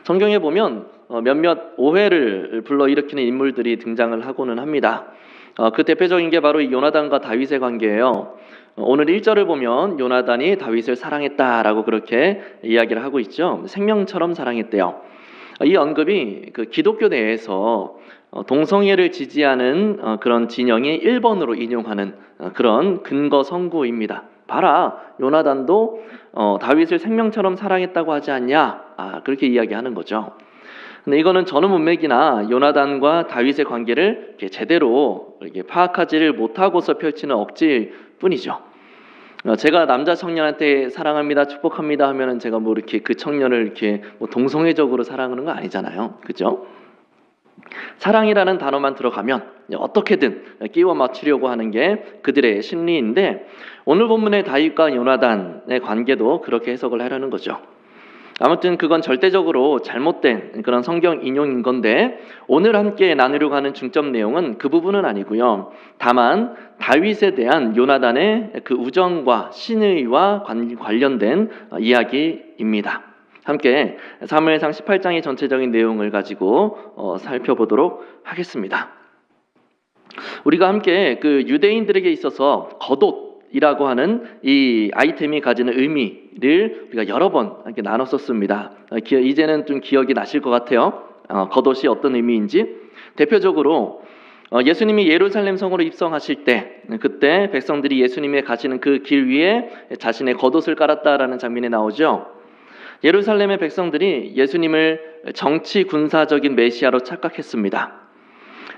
성경에 보면 몇몇 오해를 불러일으키는 인물들이 등장을 하고는 합니다. 그 대표적인 게 바로 이 요나단과 다윗의 관계예요. 오늘 1절을 보면 요나단이 다윗을 사랑했다라고 그렇게 이야기를 하고 있죠. 생명처럼 사랑했대요. 이 언급이 그 기독교 내에서 동성애를 지지하는 그런 진영이 1번으로 인용하는 그런 근거 선구입니다. 봐라, 요나단도 다윗을 생명처럼 사랑했다고 하지 않냐? 그렇게 이야기하는 거죠. 근데 이거는 전후 문맥이나 요나단과 다윗의 관계를 이렇게 제대로 이렇게 파악하지를 못하고서 펼치는 억지일 뿐이죠. 제가 남자 청년한테 사랑합니다, 축복합니다 하면은 제가 뭐 이렇게 그 청년을 이렇게 뭐 동성애적으로 사랑하는 거 아니잖아요, 그죠? 사랑이라는 단어만 들어가면 어떻게든 끼워 맞추려고 하는 게 그들의 심리인데, 오늘 본문의 다윗과 요나단의 관계도 그렇게 해석을 하려는 거죠. 아무튼 그건 절대적으로 잘못된 그런 성경 인용인 건데, 오늘 함께 나누려고 하는 중점 내용은 그 부분은 아니고요. 다만 다윗에 대한 요나단의 그 우정과 신의와 관련된 이야기입니다. 함께 사무엘상 18장의 전체적인 내용을 가지고 살펴보도록 하겠습니다. 우리가 함께 그 유대인들에게 있어서 겉옷이라고 하는 이 아이템이 가지는 의미를 우리가 여러 번 이렇게 나눴었습니다. 이제는 좀 기억이 나실 것 같아요. 겉옷이 어떤 의미인지. 대표적으로 예수님이 예루살렘 성으로 입성하실 때, 그때 백성들이 예수님이 가시는 그 길 위에 자신의 겉옷을 깔았다라는 장면이 나오죠. 예루살렘의 백성들이 예수님을 정치 군사적인 메시아로 착각했습니다.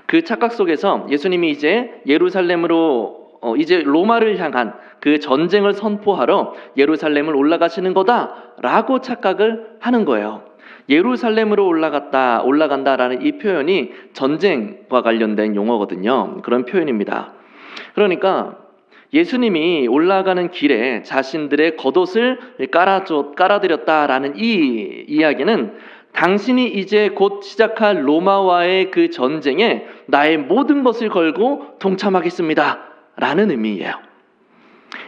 그 착각 속에서 예수님이 이제 예루살렘으로 이제 로마를 향한 그 전쟁을 선포하러 예루살렘을 올라가시는 거다라고 착각을 하는 거예요. 예루살렘으로 올라간다라는 이 표현이 전쟁과 관련된 용어거든요. 그런 표현입니다. 그러니까 예수님이 올라가는 길에 자신들의 겉옷을 깔아드렸다라는 이 이야기는 당신이 이제 곧 시작할 로마와의 그 전쟁에 나의 모든 것을 걸고 동참하겠습니다 라는 의미예요.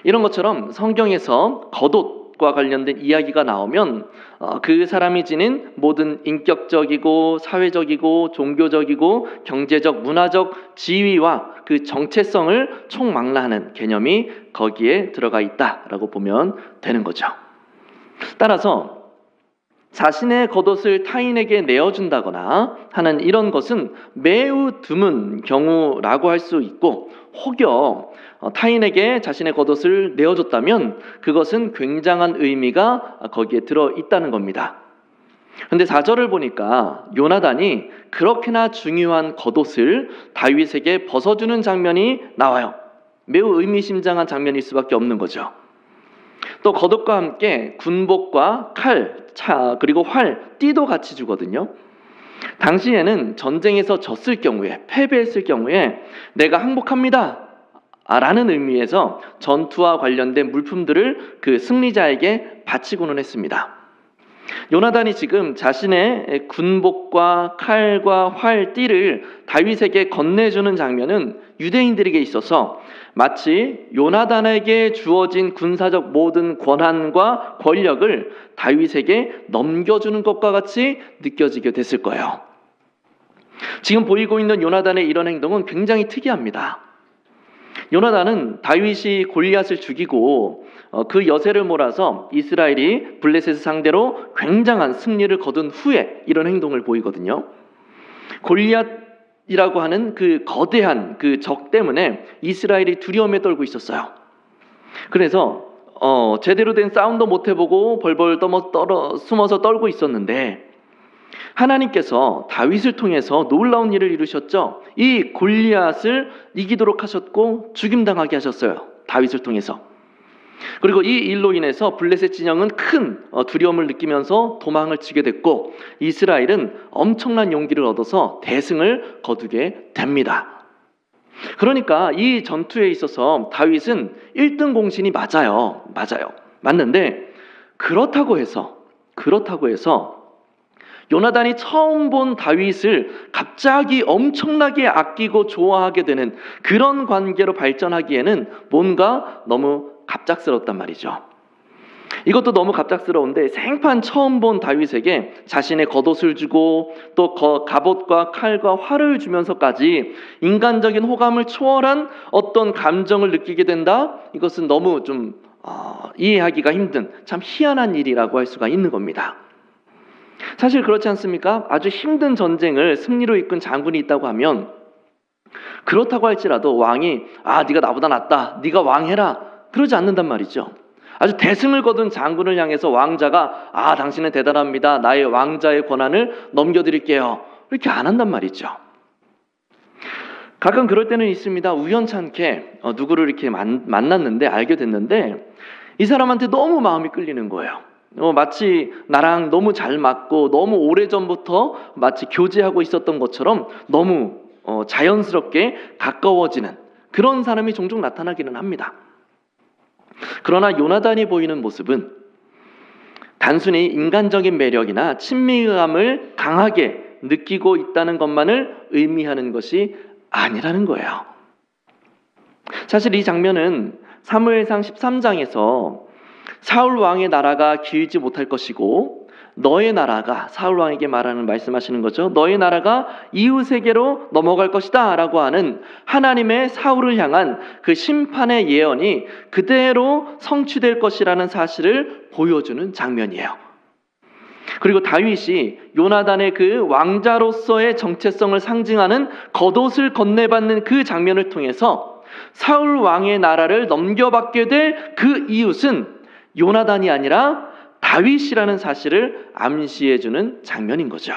이런 것처럼 성경에서 겉옷과 관련된 이야기가 나오면 그 사람이 지닌 모든 인격적이고 사회적이고 종교적이고 경제적 문화적 지위와 그 정체성을 총망라하는 개념이 거기에 들어가 있다라고 보면 되는 거죠. 따라서 자신의 겉옷을 타인에게 내어준다거나 하는 이런 것은 매우 드문 경우라고 할 수 있고, 혹여 타인에게 자신의 겉옷을 내어줬다면 그것은 굉장한 의미가 거기에 들어있다는 겁니다. 그런데 4절을 보니까 요나단이 그렇게나 중요한 겉옷을 다윗에게 벗어주는 장면이 나와요. 매우 의미심장한 장면일 수밖에 없는 거죠. 또 겉옷과 함께 군복과 칼, 그리고 활, 띠도 같이 주거든요. 당시에는 전쟁에서 졌을 경우에, 패배했을 경우에 내가 항복합니다 라는 의미에서 전투와 관련된 물품들을 그 승리자에게 바치고는 했습니다. 요나단이 지금 자신의 군복과 칼과 활, 띠를 다윗에게 건네주는 장면은 유대인들에게 있어서 마치 요나단에게 주어진 군사적 모든 권한과 권력을 다윗에게 넘겨주는 것과 같이 느껴지게 됐을 거예요. 지금 보이고 있는 요나단의 이런 행동은 굉장히 특이합니다. 요나단은 다윗이 골리앗을 죽이고 그 여세를 몰아서 이스라엘이 블레셋을 상대로 굉장한 승리를 거둔 후에 이런 행동을 보이거든요. 골리앗이라고 하는 그 거대한 그 적 때문에 이스라엘이 두려움에 떨고 있었어요. 그래서 제대로 된 싸움도 못 해보고 벌벌 숨어서 떨고 있었는데, 하나님께서 다윗을 통해서 놀라운 일을 이루셨죠. 이 골리앗을 이기도록 하셨고 죽임당하게 하셨어요, 다윗을 통해서. 그리고 이 일로 인해서 블레셋 진영은 큰 두려움을 느끼면서 도망을 치게 됐고, 이스라엘은 엄청난 용기를 얻어서 대승을 거두게 됩니다. 그러니까 이 전투에 있어서 다윗은 1등 공신이 맞아요. 맞는데 그렇다고 해서 요나단이 처음 본 다윗을 갑자기 엄청나게 아끼고 좋아하게 되는 그런 관계로 발전하기에는 뭔가 너무 갑작스럽단 말이죠. 이것도 너무 갑작스러운데 생판 처음 본 다윗에게 자신의 겉옷을 주고 또 갑옷과 칼과 활을 주면서까지 인간적인 호감을 초월한 어떤 감정을 느끼게 된다? 이것은 너무 좀 이해하기가 힘든 참 희한한 일이라고 할 수가 있는 겁니다. 사실 그렇지 않습니까? 아주 힘든 전쟁을 승리로 이끈 장군이 있다고 하면 그렇다고 할지라도 왕이 네가 나보다 낫다, 네가 왕해라 그러지 않는단 말이죠. 아주 대승을 거둔 장군을 향해서 왕자가 당신은 대단합니다, 나의 왕자의 권한을 넘겨드릴게요 이렇게 안 한단 말이죠. 가끔 그럴 때는 있습니다. 우연찮게 누구를 이렇게 만났는데 알게 됐는데 이 사람한테 너무 마음이 끌리는 거예요. 마치 나랑 너무 잘 맞고 너무 오래전부터 마치 교제하고 있었던 것처럼 너무 자연스럽게 가까워지는 그런 사람이 종종 나타나기는 합니다. 그러나 요나단이 보이는 모습은 단순히 인간적인 매력이나 친밀감을 강하게 느끼고 있다는 것만을 의미하는 것이 아니라는 거예요. 사실 이 장면은 사무엘상 13장에서 사울 왕의 나라가 길지 못할 것이고 너의 나라가, 사울 왕에게 말씀하시는 거죠. 너의 나라가 이웃에게로 넘어갈 것이다 라고 하는 하나님의 사울을 향한 그 심판의 예언이 그대로 성취될 것이라는 사실을 보여주는 장면이에요. 그리고 다윗이 요나단의 그 왕자로서의 정체성을 상징하는 겉옷을 건네받는 그 장면을 통해서 사울 왕의 나라를 넘겨받게 될 그 이웃은 요나단이 아니라 다윗이라는 사실을 암시해주는 장면인 거죠.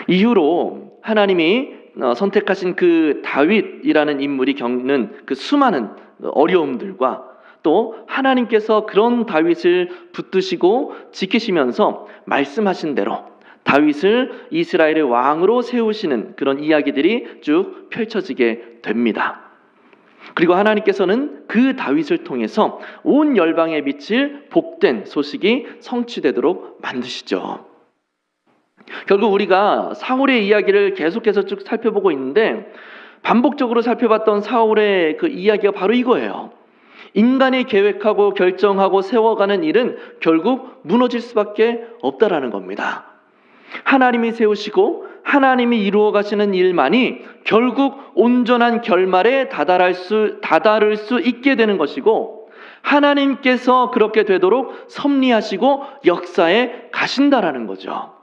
이후로 하나님이 선택하신 그 다윗이라는 인물이 겪는 그 수많은 어려움들과 또 하나님께서 그런 다윗을 붙드시고 지키시면서 말씀하신 대로 다윗을 이스라엘의 왕으로 세우시는 그런 이야기들이 쭉 펼쳐지게 됩니다. 그리고 하나님께서는 그 다윗을 통해서 온 열방에 미칠 복된 소식이 성취되도록 만드시죠. 결국 우리가 사울의 이야기를 계속해서 쭉 살펴보고 있는데 반복적으로 살펴봤던 사울의 그 이야기가 바로 이거예요. 인간이 계획하고 결정하고 세워가는 일은 결국 무너질 수밖에 없다라는 겁니다. 하나님이 세우시고 하나님이 이루어 가시는 일만이 결국 온전한 결말에 다다를 수 있게 되는 것이고 하나님께서 그렇게 되도록 섭리하시고 역사에 가신다라는 거죠.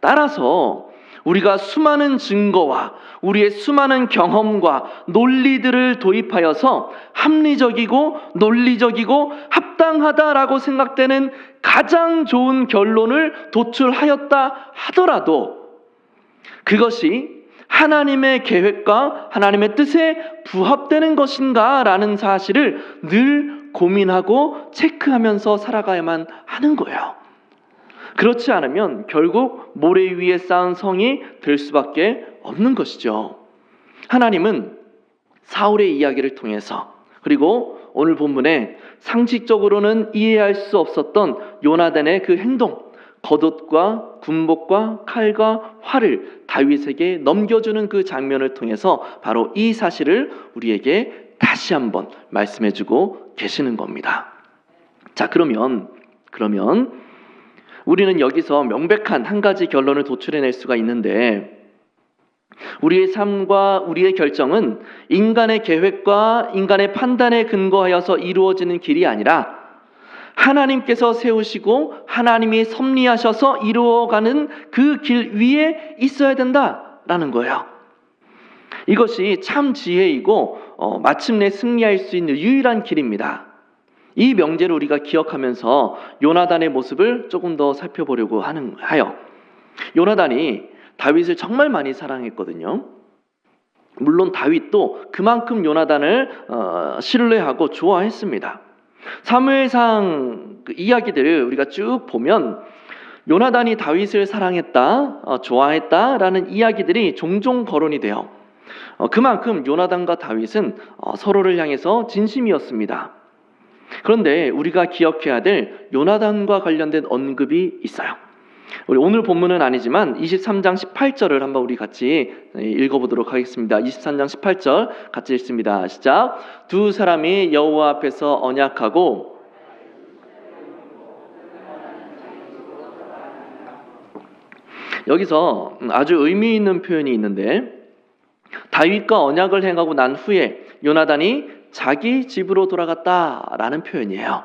따라서 우리가 수많은 증거와 우리의 수많은 경험과 논리들을 도입하여서 합리적이고 논리적이고 합당하다라고 생각되는 가장 좋은 결론을 도출하였다 하더라도 그것이 하나님의 계획과 하나님의 뜻에 부합되는 것인가 라는 사실을 늘 고민하고 체크하면서 살아가야만 하는 거예요. 그렇지 않으면 결국 모래 위에 쌓은 성이 될 수밖에 없는 것이죠. 하나님은 사울의 이야기를 통해서 그리고 오늘 본문에 상식적으로는 이해할 수 없었던 요나단의 그 행동, 겉옷과 군복과 칼과 활을 다윗에게 넘겨주는 그 장면을 통해서 바로 이 사실을 우리에게 다시 한번 말씀해주고 계시는 겁니다. 자, 그러면 우리는 여기서 명백한 한 가지 결론을 도출해낼 수가 있는데 우리의 삶과 우리의 결정은 인간의 계획과 인간의 판단에 근거하여서 이루어지는 길이 아니라 하나님께서 세우시고 하나님이 섭리하셔서 이루어가는 그 길 위에 있어야 된다라는 거예요. 이것이 참 지혜이고 마침내 승리할 수 있는 유일한 길입니다. 이 명제를 우리가 기억하면서 요나단의 모습을 조금 더 살펴보려고 하여 요나단이 다윗을 정말 많이 사랑했거든요. 물론 다윗도 그만큼 요나단을 신뢰하고 좋아했습니다. 사무엘상 그 이야기들을 우리가 쭉 보면 요나단이 다윗을 사랑했다, 좋아했다라는 이야기들이 종종 거론이 돼요. 그만큼 요나단과 다윗은 서로를 향해서 진심이었습니다. 그런데 우리가 기억해야 될 요나단과 관련된 언급이 있어요. 우리 오늘 본문은 아니지만 23장 18절을 한번 우리 같이 읽어보도록 하겠습니다. 23장 18절 같이 읽습니다. 시작. 두 사람이 여호와 앞에서 언약하고 여기서 아주 의미 있는 표현이 있는데, 다윗과 언약을 행하고 난 후에 요나단이 자기 집으로 돌아갔다라는 표현이에요.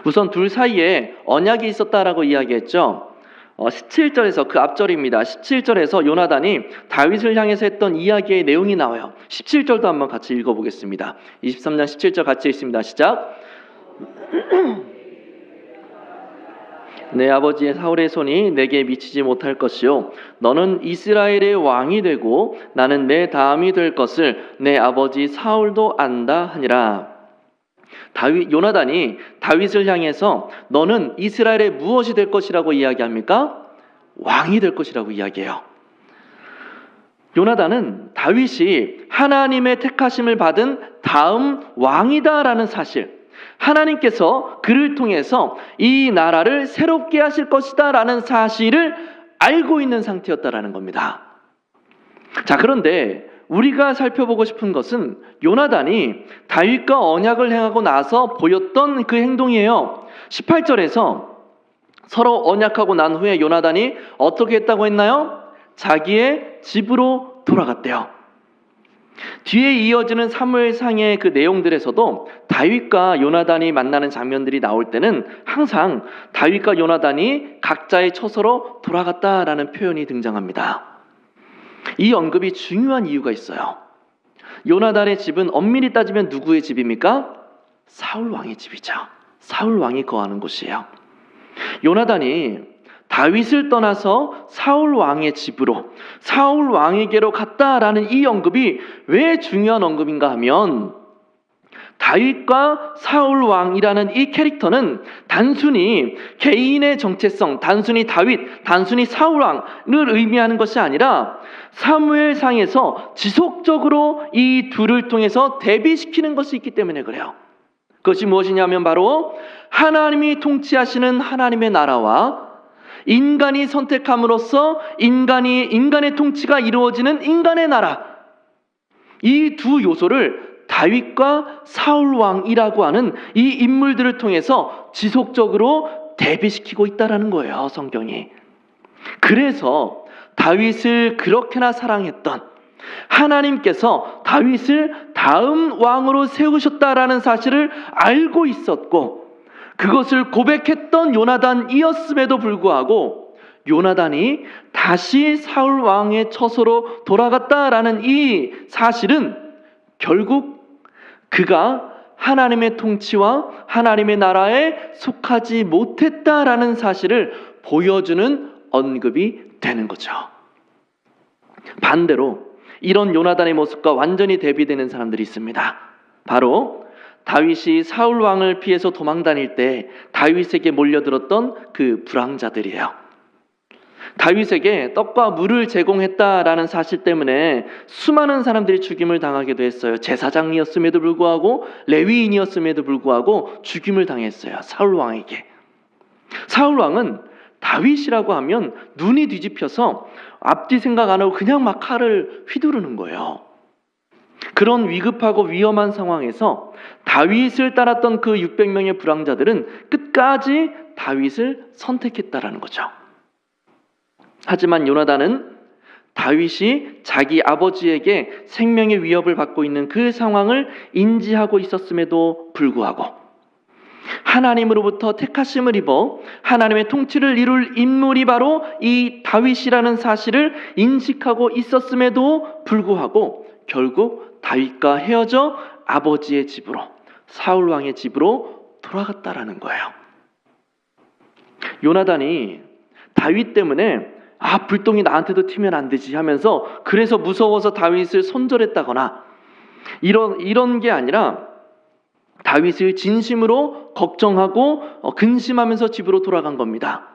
우선 둘 사이에 언약이 있었다라고 이야기했죠. 17절에서 그 앞절입니다. 17절에서 요나단이 다윗을 향해서 했던 이야기의 내용이 나와요. 17절도 한번 같이 읽어보겠습니다. 23장 17절 같이 읽습니다. 시작. 내 아버지의 사울의 손이 내게 미치지 못할 것이요 너는 이스라엘의 왕이 되고 나는 내 다음이 될 것을 내 아버지 사울도 안다 하니라. 요나단이 다윗을 향해서 너는 이스라엘의 무엇이 될 것이라고 이야기합니까? 왕이 될 것이라고 이야기해요. 요나단은 다윗이 하나님의 택하심을 받은 다음 왕이다라는 사실, 하나님께서 그를 통해서 이 나라를 새롭게 하실 것이다 라는 사실을 알고 있는 상태였다라는 겁니다. 자, 그런데 우리가 살펴보고 싶은 것은 요나단이 다윗과 언약을 행하고 나서 보였던 그 행동이에요. 18절에서 서로 언약하고 난 후에 요나단이 어떻게 했다고 했나요? 자기의 집으로 돌아갔대요. 뒤에 이어지는 사무엘상의 그 내용들에서도 다윗과 요나단이 만나는 장면들이 나올 때는 항상 다윗과 요나단이 각자의 처소로 돌아갔다라는 표현이 등장합니다. 이 언급이 중요한 이유가 있어요. 요나단의 집은 엄밀히 따지면 누구의 집입니까? 사울 왕의 집이죠. 사울 왕이 거하는 곳이에요. 요나단이 다윗을 떠나서 사울 왕의 집으로, 사울 왕에게로 갔다라는 이 언급이 왜 중요한 언급인가 하면, 다윗과 사울 왕이라는 이 캐릭터는 단순히 개인의 정체성, 단순히 다윗, 단순히 사울 왕을 의미하는 것이 아니라 사무엘상에서 지속적으로 이 둘을 통해서 대비시키는 것이 있기 때문에 그래요. 그것이 무엇이냐면 바로 하나님이 통치하시는 하나님의 나라와 인간이 선택함으로써 인간의 통치가 이루어지는 인간의 나라, 이 두 요소를 다윗과 사울 왕이라고 하는 이 인물들을 통해서 지속적으로 대비시키고 있다라는 거예요, 성경이. 그래서 다윗을 그렇게나 사랑했던 하나님께서 다윗을 다음 왕으로 세우셨다라는 사실을 알고 있었고, 그것을 고백했던 요나단이었음에도 불구하고 요나단이 다시 사울 왕의 처소로 돌아갔다라는 이 사실은 결국 그가 하나님의 통치와 하나님의 나라에 속하지 못했다라는 사실을 보여주는 언급이 되는 거죠. 반대로 이런 요나단의 모습과 완전히 대비되는 사람들이 있습니다. 바로 다윗이 사울 왕을 피해서 도망 다닐 때 다윗에게 몰려들었던 그 불황자들이에요. 다윗에게 떡과 물을 제공했다라는 사실 때문에 수많은 사람들이 죽임을 당하기도 했어요. 제사장이었음에도 불구하고 레위인이었음에도 불구하고 죽임을 당했어요, 사울 왕에게. 사울 왕은 다윗이라고 하면 눈이 뒤집혀서 앞뒤 생각 안 하고 그냥 막 칼을 휘두르는 거예요. 그런 위급하고 위험한 상황에서 다윗을 따랐던 그 600명의 불황자들은 끝까지 다윗을 선택했다라는 거죠. 하지만 요나단은 다윗이 자기 아버지에게 생명의 위협을 받고 있는 그 상황을 인지하고 있었음에도 불구하고 하나님으로부터 택하심을 입어 하나님의 통치를 이룰 인물이 바로 이 다윗이라는 사실을 인식하고 있었음에도 불구하고 결국 다윗과 헤어져 아버지의 집으로, 사울 왕의 집으로 돌아갔다라는 거예요. 요나단이 다윗 때문에 불똥이 나한테도 튀면 안 되지 하면서 그래서 무서워서 다윗을 손절했다거나 이런 게 아니라 다윗을 진심으로 걱정하고 근심하면서 집으로 돌아간 겁니다.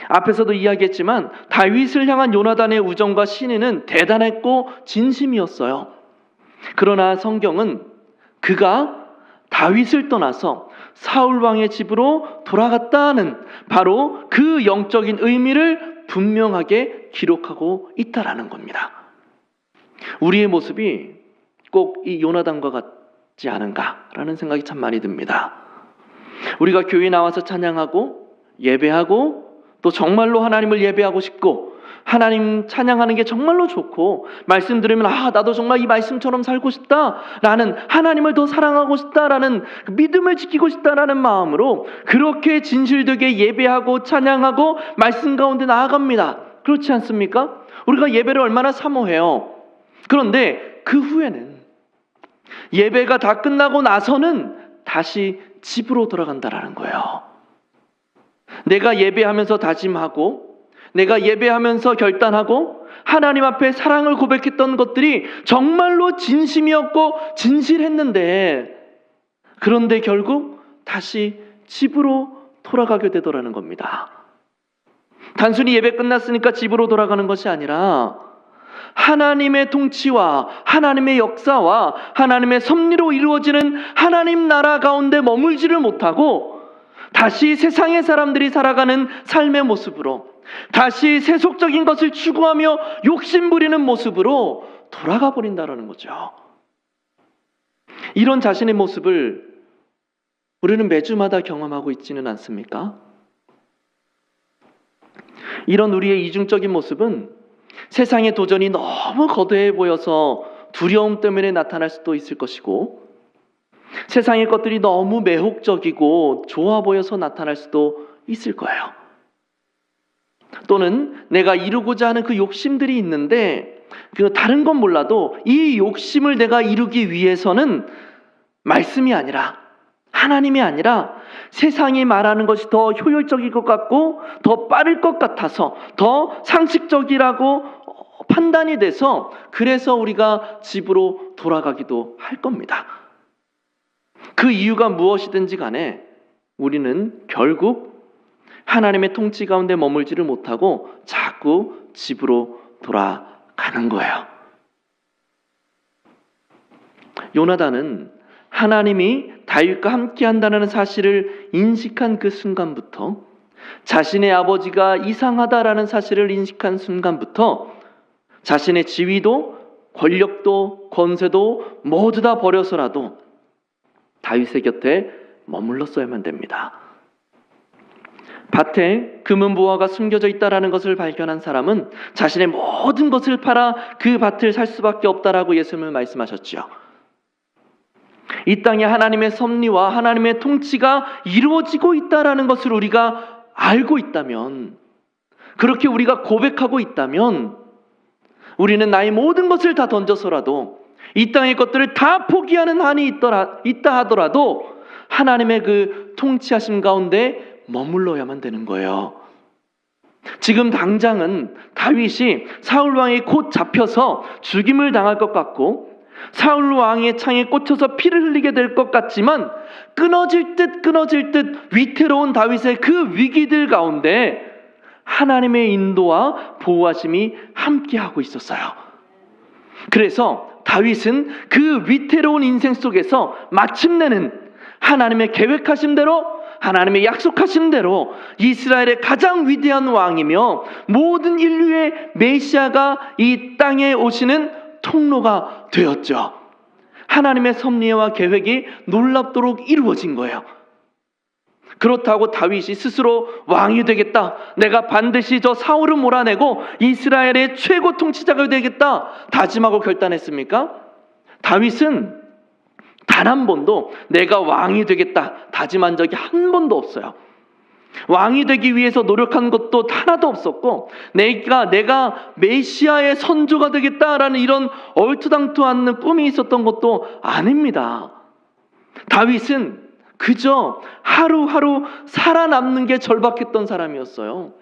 앞에서도 이야기했지만 다윗을 향한 요나단의 우정과 신의는 대단했고 진심이었어요. 그러나 성경은 그가 다윗을 떠나서 사울 왕의 집으로 돌아갔다는 바로 그 영적인 의미를 분명하게 기록하고 있다라는 겁니다. 우리의 모습이 꼭 이 요나단과 같지 않은가라는 생각이 참 많이 듭니다. 우리가 교회 나와서 찬양하고 예배하고 또 정말로 하나님을 예배하고 싶고 하나님 찬양하는 게 정말로 좋고 말씀 들으면 나도 정말 이 말씀처럼 살고 싶다라는, 하나님을 더 사랑하고 싶다라는, 믿음을 지키고 싶다라는 마음으로 그렇게 진실되게 예배하고 찬양하고 말씀 가운데 나아갑니다. 그렇지 않습니까? 우리가 예배를 얼마나 사모해요. 그런데 그 후에는, 예배가 다 끝나고 나서는 다시 집으로 돌아간다라는 거예요. 내가 예배하면서 다짐하고 내가 예배하면서 결단하고 하나님 앞에 사랑을 고백했던 것들이 정말로 진심이었고 진실했는데, 그런데 결국 다시 집으로 돌아가게 되더라는 겁니다. 단순히 예배 끝났으니까 집으로 돌아가는 것이 아니라 하나님의 통치와 하나님의 역사와 하나님의 섭리로 이루어지는 하나님 나라 가운데 머물지를 못하고 다시 세상의 사람들이 살아가는 삶의 모습으로, 다시 세속적인 것을 추구하며 욕심부리는 모습으로 돌아가 버린다는 거죠. 이런 자신의 모습을 우리는 매주마다 경험하고 있지는 않습니까? 이런 우리의 이중적인 모습은 세상의 도전이 너무 거대해 보여서 두려움 때문에 나타날 수도 있을 것이고, 세상의 것들이 너무 매혹적이고 좋아 보여서 나타날 수도 있을 거예요. 또는 내가 이루고자 하는 그 욕심들이 있는데, 그 다른 건 몰라도 이 욕심을 내가 이루기 위해서는 말씀이 아니라, 하나님이 아니라 세상이 말하는 것이 더 효율적일 것 같고 더 빠를 것 같아서, 더 상식적이라고 판단이 돼서, 그래서 우리가 집으로 돌아가기도 할 겁니다. 그 이유가 무엇이든지 간에 우리는 결국 하나님의 통치 가운데 머물지를 못하고 자꾸 집으로 돌아가는 거예요. 요나단은 하나님이 다윗과 함께 한다는 사실을 인식한 그 순간부터, 자신의 아버지가 이상하다라는 사실을 인식한 순간부터 자신의 지위도 권력도 권세도 모두 다 버려서라도 다윗의 곁에 머물렀어야만 됩니다. 밭에 금은보화가 숨겨져 있다라는 것을 발견한 사람은 자신의 모든 것을 팔아 그 밭을 살 수밖에 없다라고 예수님은 말씀하셨죠. 이 땅에 하나님의 섭리와 하나님의 통치가 이루어지고 있다라는 것을 우리가 알고 있다면, 그렇게 우리가 고백하고 있다면, 우리는 나의 모든 것을 다 던져서라도, 이 땅의 것들을 다 포기하는 한이 있다 하더라도 하나님의 그 통치하심 가운데 머물러야만 되는 거예요. 지금 당장은 다윗이 사울 왕이 곧 잡혀서 죽임을 당할 것 같고 사울 왕의 창에 꽂혀서 피를 흘리게 될 것 같지만, 끊어질 듯 위태로운 다윗의 그 위기들 가운데 하나님의 인도와 보호하심이 함께하고 있었어요. 그래서 다윗은 그 위태로운 인생 속에서 마침내는 하나님의 계획하신 대로, 하나님의 약속하신 대로 이스라엘의 가장 위대한 왕이며 모든 인류의 메시아가 이 땅에 오시는 통로가 되었죠. 하나님의 섭리와 계획이 놀랍도록 이루어진 거예요. 그렇다고 다윗이 스스로 왕이 되겠다, 내가 반드시 저 사울을 몰아내고 이스라엘의 최고 통치자가 되겠다 다짐하고 결단했습니까? 다윗은 단 한 번도 내가 왕이 되겠다 다짐한 적이 한 번도 없어요. 왕이 되기 위해서 노력한 것도 하나도 없었고, 내가 메시아의 선조가 되겠다라는 이런 얼토당토 않는 꿈이 있었던 것도 아닙니다. 다윗은 그저 하루하루 살아남는 게 절박했던 사람이었어요.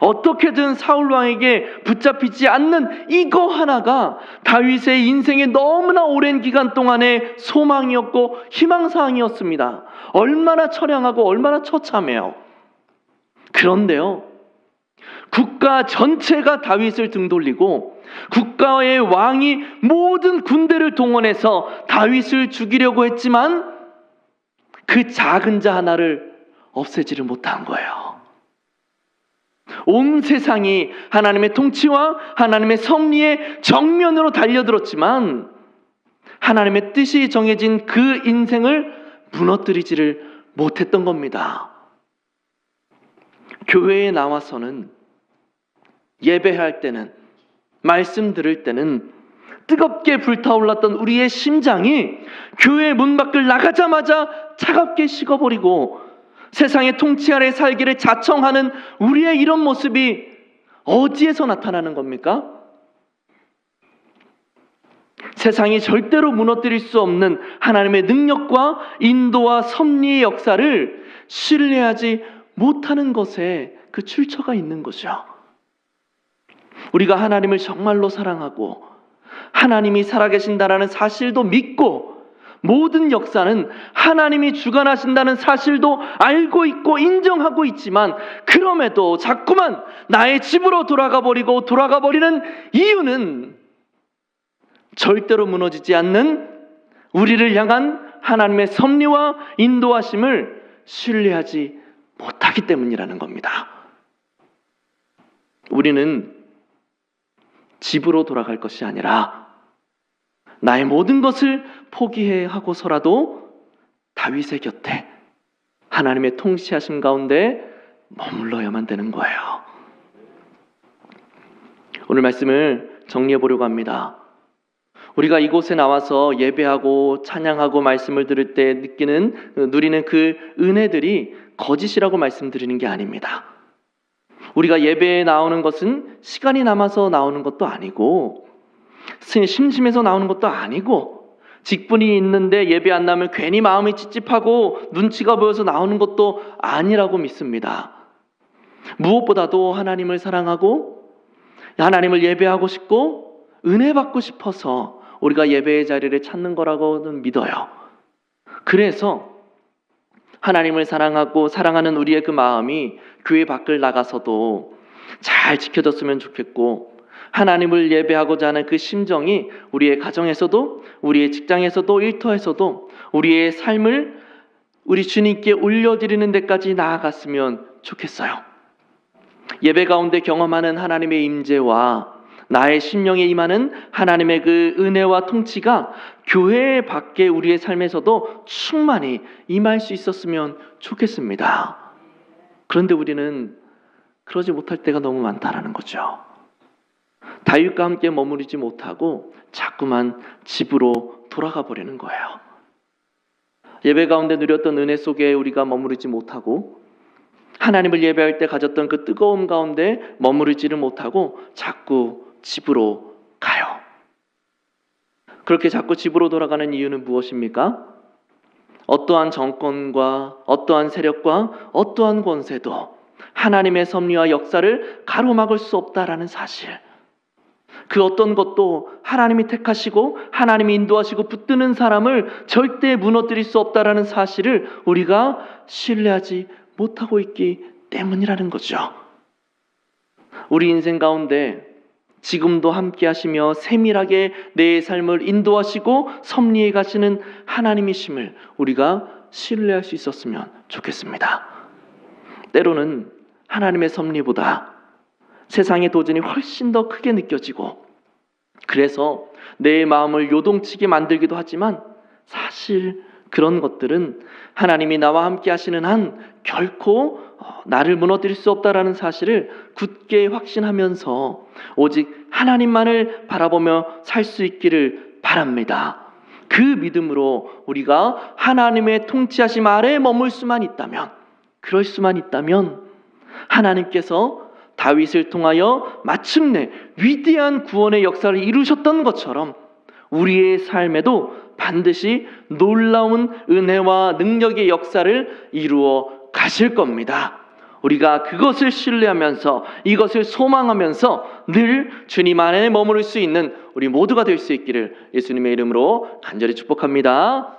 어떻게든 사울 왕에게 붙잡히지 않는 이거 하나가 다윗의 인생의 너무나 오랜 기간 동안의 소망이었고 희망사항이었습니다. 얼마나 처량하고 얼마나 처참해요. 그런데요, 국가 전체가 다윗을 등돌리고 국가의 왕이 모든 군대를 동원해서 다윗을 죽이려고 했지만 그 작은 자 하나를 없애지를 못한 거예요. 온 세상이 하나님의 통치와 하나님의 섭리의 정면으로 달려들었지만 하나님의 뜻이 정해진 그 인생을 무너뜨리지를 못했던 겁니다. 교회에 나와서는, 예배할 때는, 말씀 들을 때는 뜨겁게 불타올랐던 우리의 심장이 교회 문 밖을 나가자마자 차갑게 식어버리고 세상의 통치 아래 살기를 자청하는 우리의 이런 모습이 어디에서 나타나는 겁니까? 세상이 절대로 무너뜨릴 수 없는 하나님의 능력과 인도와 섭리의 역사를 신뢰하지 못하는 것에 그 출처가 있는 거죠. 우리가 하나님을 정말로 사랑하고 하나님이 살아계신다라는 사실도 믿고 모든 역사는 하나님이 주관하신다는 사실도 알고 있고 인정하고 있지만, 그럼에도 자꾸만 나의 집으로 돌아가 버리는 이유는 절대로 무너지지 않는 우리를 향한 하나님의 섭리와 인도하심을 신뢰하지 못하기 때문이라는 겁니다. 우리는 집으로 돌아갈 것이 아니라 나의 모든 것을 포기해야 하고서라도 다윗의 곁에 하나님의 통치하심 가운데 머물러야만 되는 거예요. 오늘 말씀을 정리해 보려고 합니다. 우리가 이곳에 나와서 예배하고 찬양하고 말씀을 들을 때 누리는 그 은혜들이 거짓이라고 말씀드리는 게 아닙니다. 우리가 예배에 나오는 것은 시간이 남아서 나오는 것도 아니고, 심심해서 나오는 것도 아니고, 직분이 있는데 예배 안 나오면 괜히 마음이 찝찝하고 눈치가 보여서 나오는 것도 아니라고 믿습니다. 무엇보다도 하나님을 사랑하고 하나님을 예배하고 싶고 은혜 받고 싶어서 우리가 예배의 자리를 찾는 거라고는 믿어요. 그래서 하나님을 사랑하고 사랑하는 우리의 그 마음이 교회 밖을 나가서도 잘 지켜졌으면 좋겠고, 하나님을 예배하고자 하는 그 심정이 우리의 가정에서도, 우리의 직장에서도, 일터에서도 우리의 삶을 우리 주님께 올려드리는 데까지 나아갔으면 좋겠어요. 예배 가운데 경험하는 하나님의 임재와 나의 심령에 임하는 하나님의 그 은혜와 통치가 교회 밖에 우리의 삶에서도 충만히 임할 수 있었으면 좋겠습니다. 그런데 우리는 그러지 못할 때가 너무 많다라는 거죠. 다윗과 함께 머무르지 못하고 자꾸만 집으로 돌아가 버리는 거예요. 예배 가운데 누렸던 은혜 속에 우리가 머무르지 못하고, 하나님을 예배할 때 가졌던 그 뜨거움 가운데 머무르지를 못하고 자꾸 집으로 가요. 그렇게 자꾸 집으로 돌아가는 이유는 무엇입니까? 어떠한 정권과 어떠한 세력과 어떠한 권세도 하나님의 섭리와 역사를 가로막을 수 없다라는 사실, 그 어떤 것도 하나님이 택하시고 하나님이 인도하시고 붙드는 사람을 절대 무너뜨릴 수 없다라는 사실을 우리가 신뢰하지 못하고 있기 때문이라는 거죠. 우리 인생 가운데 지금도 함께 하시며 세밀하게 내 삶을 인도하시고 섭리해 가시는 하나님이심을 우리가 신뢰할 수 있었으면 좋겠습니다. 때로는 하나님의 섭리보다 세상의 도전이 훨씬 더 크게 느껴지고, 그래서 내 마음을 요동치게 만들기도 하지만, 사실 그런 것들은 하나님이 나와 함께 하시는 한 결코 나를 무너뜨릴 수 없다라는 사실을 굳게 확신하면서 오직 하나님만을 바라보며 살 수 있기를 바랍니다. 그 믿음으로 우리가 하나님의 통치하심 아래에 머물 수만 있다면, 그럴 수만 있다면 하나님께서 다윗을 통하여 마침내 위대한 구원의 역사를 이루셨던 것처럼 우리의 삶에도 반드시 놀라운 은혜와 능력의 역사를 이루어 가실 겁니다. 우리가 그것을 신뢰하면서 이것을 소망하면서 늘 주님 안에 머무를 수 있는 우리 모두가 될 수 있기를 예수님의 이름으로 간절히 축복합니다.